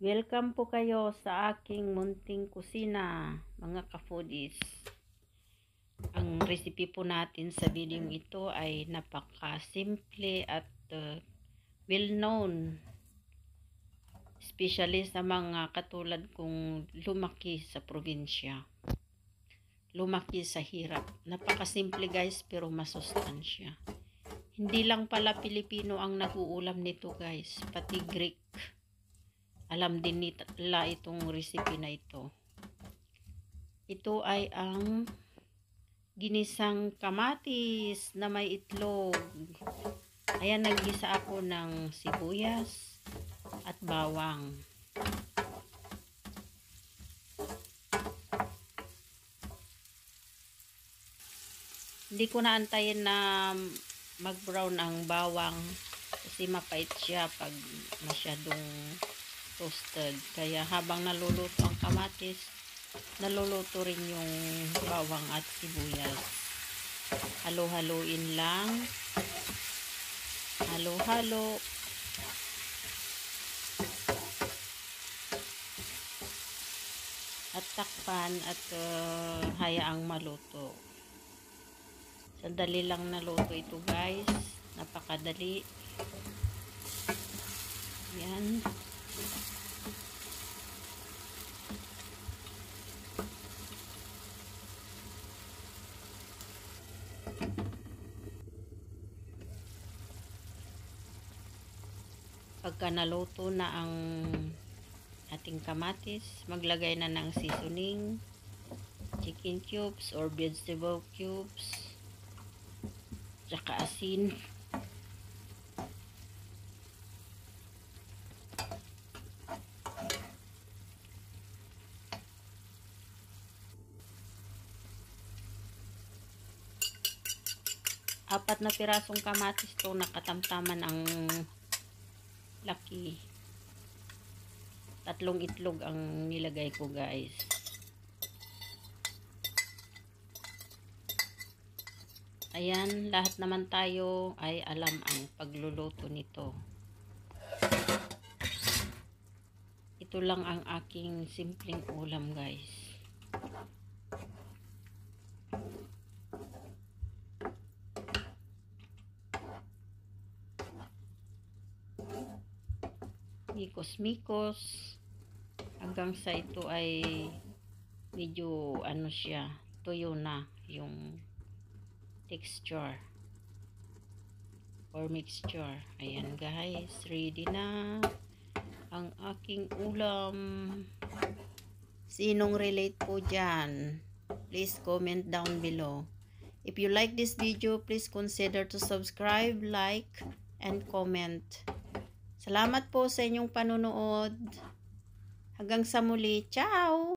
Welcome po kayo sa aking munting kusina, mga ka-foodies. Ang recipe po natin sa video ito ay napaka-simple at well-known. Especially sa mga katulad kong lumaki sa probinsya. Lumaki sa hirap. Napaka-simple guys, pero masustansya. Hindi lang pala Pilipino ang nag-uulam nito guys, pati Greek. Alam din nila itong recipe na ito. Ito ay ang ginisang kamatis na may itlog. Ayan, naggisa ako ng sibuyas at bawang. Hindi ko na antayin na mag-brown ang bawang kasi mapait siya pag masyadong toasted. Kaya habang naluluto ang kamatis, naluluto rin yung bawang at sibuyas. Halo-haloin lang. Halo-halo. At takpan at hayaang maluto. Sandali lang naluto ito guys. Napakadali. Yan. Pagka naluto na ang ating kamatis, maglagay na ng seasoning, chicken cubes or vegetable cubes, tsaka asin. Apat na pirasong kamatis to, nakatamtaman ang laki. 3 itlog ang nilagay ko guys. Ayan, lahat naman tayo ay alam ang pagluluto nito. Ito lang ang aking simpleng ulam guys. Mikos-mikos hanggang sa ito ay medyo ano siya, tuyo na yung texture or mixture. Ayan guys, ready na ang aking ulam. Sinong relate po dyan? Please comment down below. If you like this video, please consider to subscribe, like, and comment. Salamat po sa inyong panunood. Hanggang sa muli. Ciao!